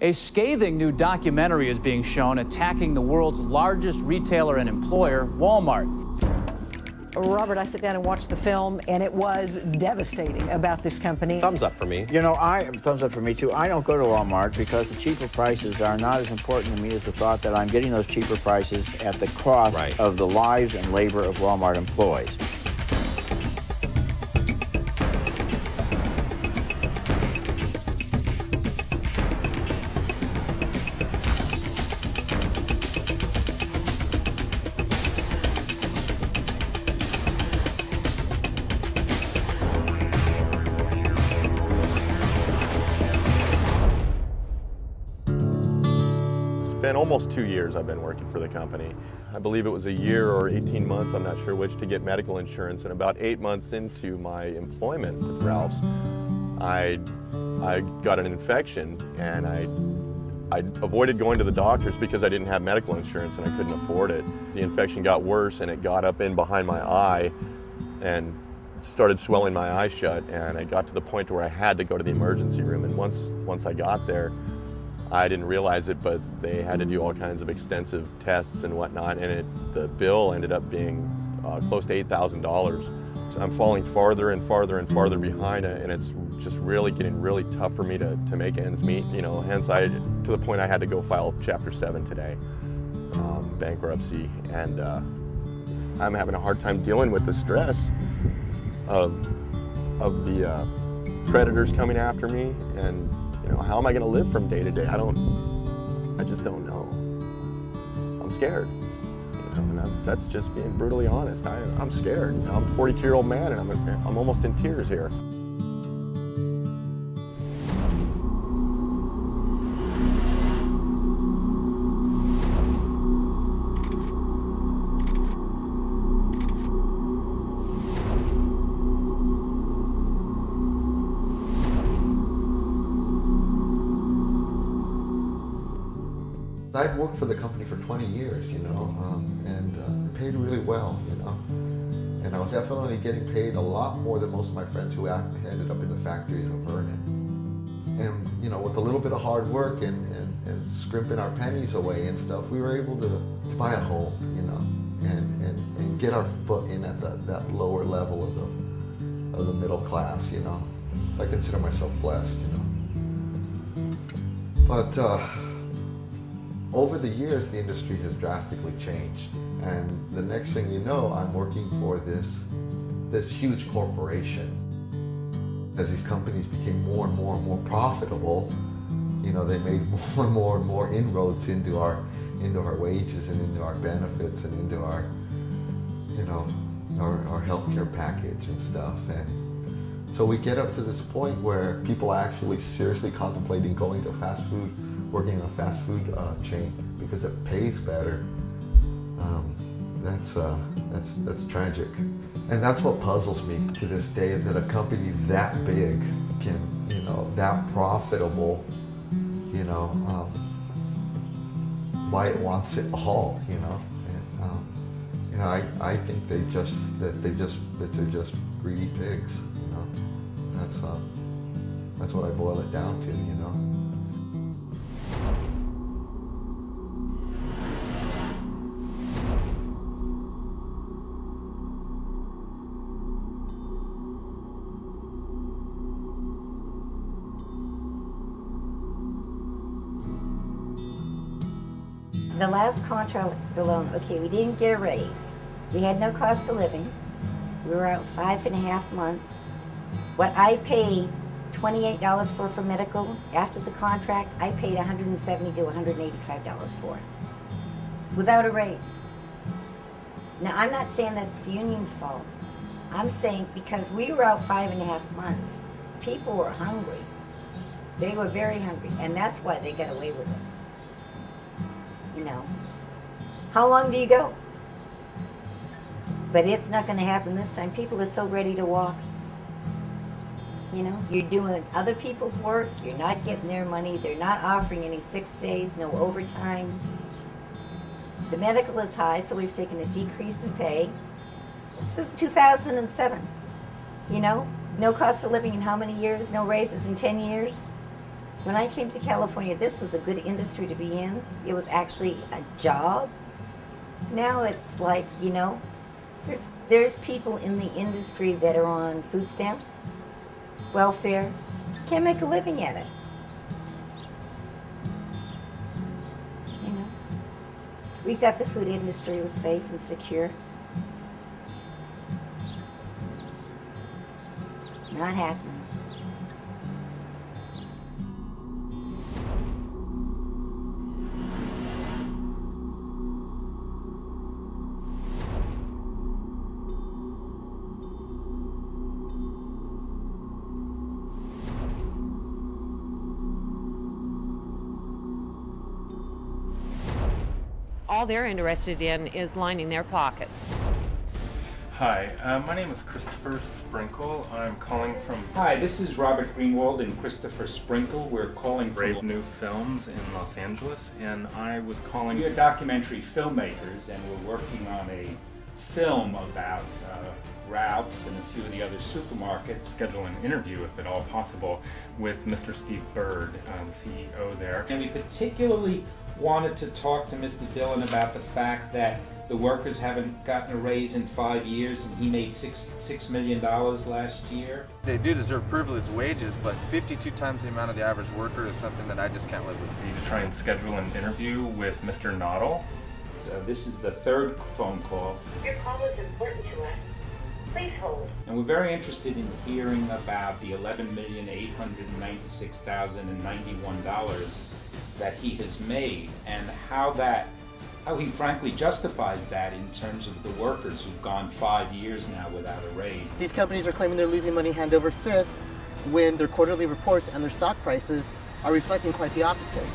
A scathing new documentary is being shown attacking the world's largest retailer and employer, Walmart. Robert, I sit down and watch the film, and it was devastating about this company. Thumbs up for me. You know, thumbs up for me too. I don't go to Walmart because the cheaper prices are not as important to me as the thought that I'm getting those cheaper prices at the cost of the lives and labor of Walmart employees. It's been almost 2 years I've been working for the company. I believe it was a year or 18 months, I'm not sure which, to get medical insurance, and about 8 months into my employment with Ralph's, I got an infection, and I avoided going to the doctors because I didn't have medical insurance and I couldn't afford it. The infection got worse and it got up in behind my eye and started swelling my eye shut, and I got to the point where I had to go to the emergency room, and once I got there, I didn't realize it, but they had to do all kinds of extensive tests and whatnot, and the bill ended up being close to $8,000. So I'm falling farther and farther and farther behind, and it's just really getting really tough for me to make ends meet. You know, hence to the point I had to go file Chapter 7 today, bankruptcy, and I'm having a hard time dealing with the stress of the creditors coming after me, and you know, how am I going to live from day to day? I just don't know. I'm scared. You know, and that's just being brutally honest. I'm scared. You know, I'm a 42-year-old man, and I'm almost in tears here. I'd worked for the company for 20 years, you know, and paid really well, you know. And I was definitely getting paid a lot more than most of my friends who ended up in the factories of Vernon. And, you know, with a little bit of hard work and scrimping our pennies away and stuff, we were able to buy a home, you know, and get our foot in at that lower level of the middle class, you know. So I consider myself blessed, you know. But, over the years, the industry has drastically changed, and the next thing you know, I'm working for this huge corporation. As these companies became more and more and more profitable, you know, they made more and more inroads into our wages and into our benefits and into our, you know, our healthcare package and stuff. And so we get up to this point where people are actually seriously contemplating going to working in a fast food chain because it pays better. That's tragic, and that's what puzzles me to this day, that a company that big can, you know, that profitable, you know, why it wants it all, you know. And you know, I think they're just greedy pigs, you know. That's what I boil it down to, you know. The last contract alone, okay, we didn't get a raise. We had no cost of living. We were out 5.5 months. What I paid $28 for medical, after the contract, I paid $170 to $185 for, without a raise. Now, I'm not saying that's the union's fault. I'm saying because we were out 5.5 months, people were hungry. They were very hungry, and that's why they got away with it. You know, how long do you go? But it's not going to happen this time. People are so ready to walk. You know, you're doing other people's work, you're not getting their money, they're not offering any 6 days, no overtime. The medical is high, so we've taken a decrease in pay. This is 2007. You know, no cost of living in how many years? No raises in 10 years? When I came to California, this was a good industry to be in. It was actually a job. Now it's like, you know, there's people in the industry that are on food stamps, welfare, can't make a living at it. You know, we thought the food industry was safe and secure. Not happening. All they're interested in is lining their pockets. Hi, my name is Christopher Sprinkle. I'm calling from... Hi, this is Robert Greenwald and Christopher Sprinkle. We're calling Brave from New Films in Los Angeles, and I was calling... We're documentary filmmakers, and we're working on a film about Ralph's and a few of the other supermarkets. Schedule an interview, if at all possible, with Mr. Steve Bird, the CEO there. And we particularly wanted to talk to Mr. Dillon about the fact that the workers haven't gotten a raise in 5 years, and he made $6 million last year. They do deserve privileged wages, but 52 times the amount of the average worker is something that I just can't live with. We need to try and schedule an interview with Mr. Noddle. This is the third phone call. Your call is important to us. Please hold. And we're very interested in hearing about the $11,896,091 that he has made, and how he frankly justifies that in terms of the workers who've gone 5 years now without a raise. These companies are claiming they're losing money hand over fist when their quarterly reports and their stock prices are reflecting quite the opposite.